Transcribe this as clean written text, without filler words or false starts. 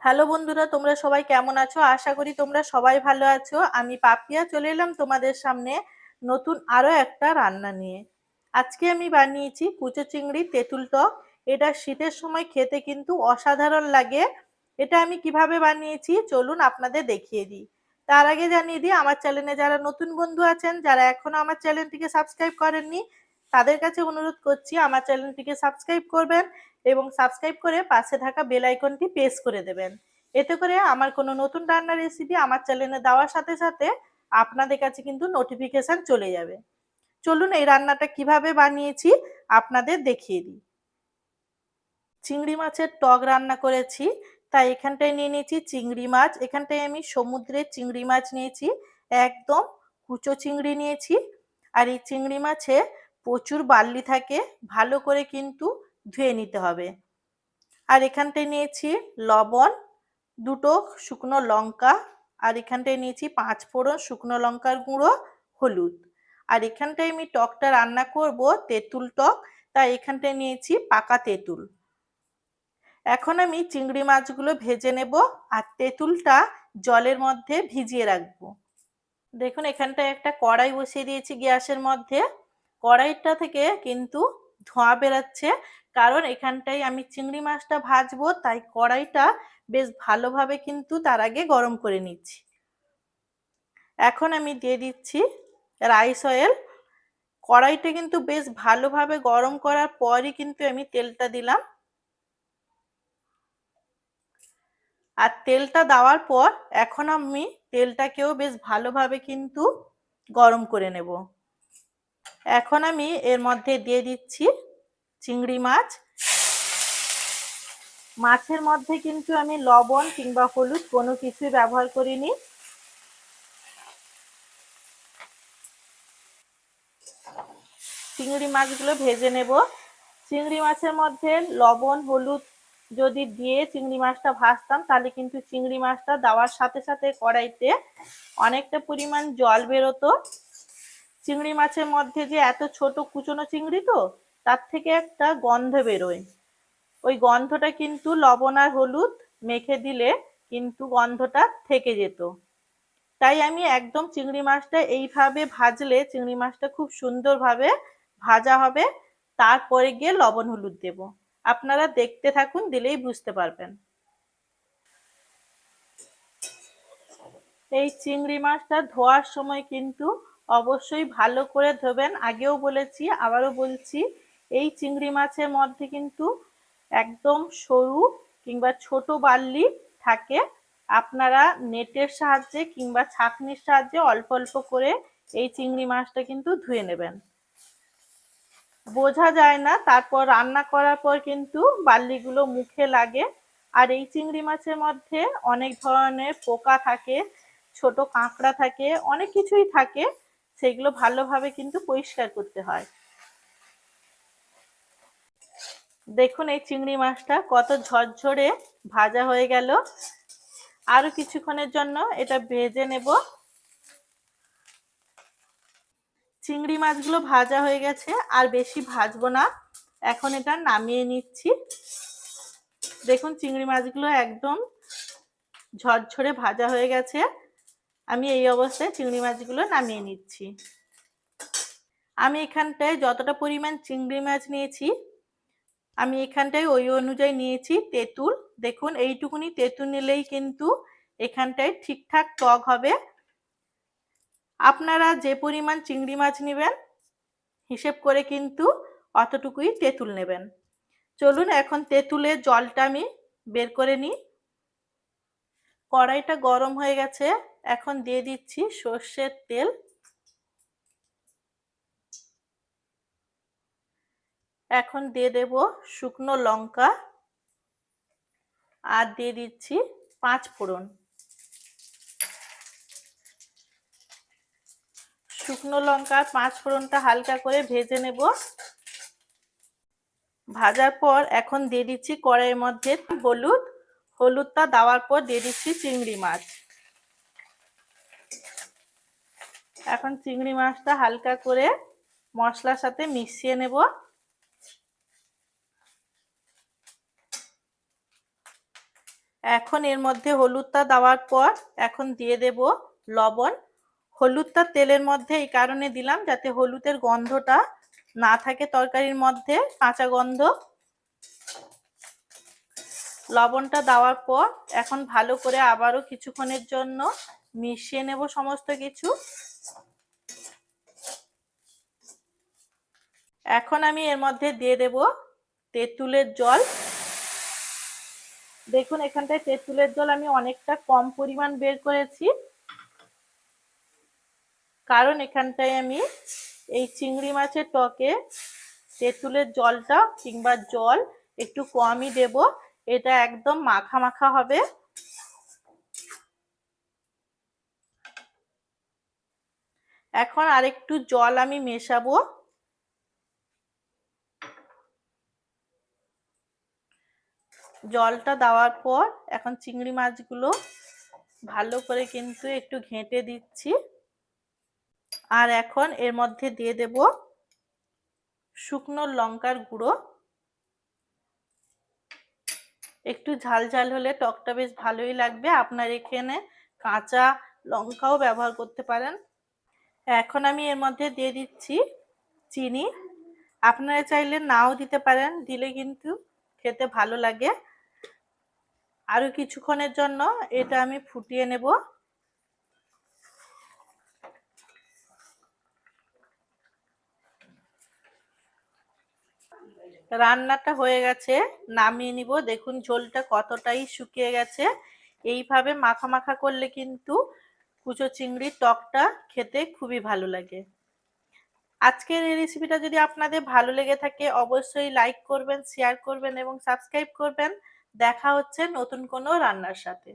Hello বন্ধুরা, তোমরা সবাই কেমন আছো? আশা করি তোমরা সবাই ভালো আছো। আমি পাপিয়া চলে এলাম তোমাদের সামনে নতুন আরো একটা রান্না নিয়ে। আজকে আমি বানিয়েছি কুচো চিংড়ি তেঁতুল টক। এটা শীতের সময় খেতে কিন্তু অসাধারণ লাগে। এটা আমি কিভাবে বানিয়েছি চলুন আপনাদের দেখিয়ে দিই। তার আগে জানিয়ে দিই, আমার চ্যানেলে যারা নতুন বন্ধু আছেন, যারা এখনো আমার চ্যানেলটিকে সাবস্ক্রাইব করেননি, তাদের কাছে অনুরোধ করছি আমার চ্যানেলটিকে সাবস্ক্রাইব করবেন এবং সাবস্ক্রাইব করে পাশে থাকা বেল আইকনটি প্রেস করে দেবেন। এতে করে আমার কোনো নতুন রান্নার রেসিপি আমার চ্যানেলে দেওয়ার সাথে সাথে আপনাদের কাছে কিন্তু নোটিফিকেশন চলে যাবে। চলুন এই রান্নাটা কিভাবে বানিয়েছি আপনাদের দেখিয়ে দিই। চিংড়ি মাছের টক রান্না করেছি, তাই এখানটায় নিয়ে নিয়েছি চিংড়ি মাছ। এখানটায় আমি সমুদ্রের চিংড়ি মাছ নিয়েছি, একদম কুচো চিংড়ি নিয়েছি। আর এই চিংড়ি মাছে প্রচুর বালি থাকে, ভালো করে কিন্তু ধুয়ে নিতে হবে। আর এখানটায় নিয়েছি লবণ, দুটো শুকনো লঙ্কা, আর এখানটায় নিয়েছি 5 ফোড়ন, শুকনো লঙ্কার গুঁড়ো, হলুদ। আর এখানটায় আমি টকটা রান্না করব তেঁতুল টক, তাই এখানটায় নিয়েছি পাকা তেঁতুল। এখন আমি চিংড়ি মাছগুলো ভেজে নেব আর তেঁতুলটা জলের মধ্যে ভিজিয়ে রাখবো। দেখুন এখানটায় একটা কড়াই বসিয়ে দিয়েছি গ্যাসের মধ্যে। কড়াইটা থেকে কিন্তু ধোঁয়া বেরাচ্ছে, কারণ এখানটায় আমি চিংড়ি মাছটা ভাজবো, তাই কড়াইটা বেশ ভালোভাবে কিন্তু তার আগে গরম করে নিচ্ছি। এখন আমি দিয়ে দিচ্ছি রাইস অয়েল। কড়াইটা কিন্তু বেশ ভালোভাবে গরম করার পরই কিন্তু আমি তেলটা দিলাম। আর তেলটা দেওয়ার পর এখন আমি তেলটাকেও বেশ ভালোভাবে কিন্তু গরম করে নেব। এখন আমি এর মধ্যে দিয়ে দিচ্ছি চিংড়ি মাছ। মাছের মধ্যে কিন্তু আমি লবণ কিংবা হলুদ কোনো কিছুই ব্যবহার করিনি। চিংড়ি মাছগুলো ভেজে নেব। চিংড়ি মাছের মধ্যে লবণ হলুদ যদি দিয়ে চিংড়ি মাছটা ভাজতাম, তাহলে কিন্তু চিংড়ি মাছটা দেওয়ার সাথে সাথে কড়াইতে অনেকটা পরিমাণ জল বেরোতো। চিংড়ি মাছের মধ্যে যে এত ছোট কুচনো চিংড়ি, তো তার থেকে একটা গন্ধ বেরোয়। ওই গন্ধটা কিন্তু লবণ আর হলুদ মেখে দিলে কিন্তু গন্ধটা থেকে যেত। তাই আমি একদম চিংড়ি মাছটা এইভাবে ভাজলে চিংড়ি মাছটা খুব সুন্দরভাবে ভাজা হবে। তারপরে গিয়ে লবণ হলুদ দেব। আপনারা দেখতে থাকুন, দিলেই বুঝতে পারবেন। এই চিংড়ি মাছটা ধোয়ার সময় কিন্তু অবশ্যই ভালো করে ধোবেন। আগেও বলেছি, আবারও বলছি, এই চিংড়ি মাছের মধ্যে কিন্তু একদম সরু কিংবা ছোট বালি থাকে। আপনারা নেটের সাহায্যে কিংবা ছাঁকনির সাহায্যে অল্প অল্প করে এই চিংড়ি মাছটা কিন্তু ধুয়ে নেবেন। বোঝা যায় না, তারপর রান্না করার পর কিন্তু বালিগুলো মুখে লাগে। আর এই চিংড়ি মাছের মধ্যে অনেক ধরনের পোকা থাকে, ছোট কাঁকড়া থাকে, অনেক কিছুই থাকে, সেগুলো ভালোভাবে কিন্তু পরিষ্কার করতে হয়। দেখুন এই চিংড়ি মাছটা কত ঝরঝরে ভাজা হয়ে গেল। আরো কিছুক্ষণের জন্য এটা ভেজে নেব। চিংড়ি মাছগুলো ভাজা হয়ে গেছে, আর বেশি ভাজবো না, এখন এটা নামিয়ে নিচ্ছি। দেখুন চিংড়ি মাছগুলো একদম ঝরঝরে ভাজা হয়ে গেছে। আমি এই অবস্থায় চিংড়ি মাছগুলো নামিয়ে নিচ্ছি। আমি এখানটায় যতটা পরিমাণ চিংড়ি মাছ নিয়েছি, আমি এখানটায় ওই অনুযায়ী নিয়েছি তেঁতুল। দেখুন এইটুকুনি তেঁতুল নিলেই কিন্তু এখানটায় ঠিকঠাক টক হবে। আপনারা যে পরিমাণ চিংড়ি মাছ নেবেন হিসেব করে কিন্তু অতটুকুই তেঁতুল নেবেন। চলুন এখন তেঁতুলের জলটা আমি বের করে নিই। কড়াইটা গরম হয়ে গেছে, এখন দিয়ে দিচ্ছি সর্ষের তেল। এখন দিয়ে দেব শুকনো লঙ্কা, আর দিয়ে দিচ্ছি 5 ফোড়ন। শুকনো লঙ্কা 5 ফোড়নটা হালকা করে ভেজে নেব। ভাজার পর এখন দিয়ে দিচ্ছি কড়াইয়ের মধ্যে হলুদ। হলুদটা দেওয়ার পর দিয়ে দিচ্ছি চিংড়ি মাছ। এখন চিংড়ি মাছটা হালকা করে মশলার সাথে মিশিয়ে নেব। এখন এর মধ্যে হলুদটা দেওয়ার পর এখন দিয়ে দেব লবণ। হলুদটা তেলের মধ্যে এই কারণে দিলাম যাতে হলুদের গন্ধটা না থাকে তরকারির মধ্যে, কাঁচা গন্ধ। লবণটা দেওয়ার পর এখন ভালো করে আবারও কিছুক্ষণের জন্য মিশিয়ে নেব সমস্ত কিছু। এখন আমি এর মধ্যে দিয়ে দেব তেঁতুলের জল। দেখুন এখানটায় তেঁতুলের জল আমি অনেকটা কম পরিমাণ বের করেছি, কারণ এখানটায় আমি এই চিংড়ি মাছের টকে তেঁতুলের জলটা কিংবা জল একটু কমই দেব। এটা একদম মাখা মাখা হবে। এখন আরেকটু জল আমি মেশাবো। জলটা দেওয়ার পর এখন চিংড়ি মাছগুলো ভালো করে কিন্তু একটু ঘেঁটে দিচ্ছি। আর এখন এর মধ্যে দিয়ে দেব শুকনো লঙ্কার গুঁড়ো। একটু ঝাল ঝাল হলে টকটা বেশ ভালোই লাগবে। আপনার এখানে কাঁচা লঙ্কাও ব্যবহার করতে পারেন। এখন আমি এর মধ্যে দিয়ে দিচ্ছি চিনি। আপনারা চাইলে নাও দিতে পারেন, দিলে কিন্তু খেতে ভালো লাগে। আরো কিছুক্ষণের জন্য এটা আমি ফুটিয়ে নেব। রান্নাটা হয়ে গেছে, নামিয়ে নিব। দেখুন ঝোলটা কতটাই শুকিয়ে গেছে। এইভাবে মাখা মাখা করলে কিন্তু কুচো চিংড়ির টকটা খেতে খুবই ভালো লাগে। আজকের এই রেসিপিটা যদি আপনাদের ভালো লেগে থাকে অবশ্যই লাইক করবেন, শেয়ার করবেন এবং সাবস্ক্রাইব করবেন। দেখা হচ্ছে নতুন কোনো রান্নার সাথে।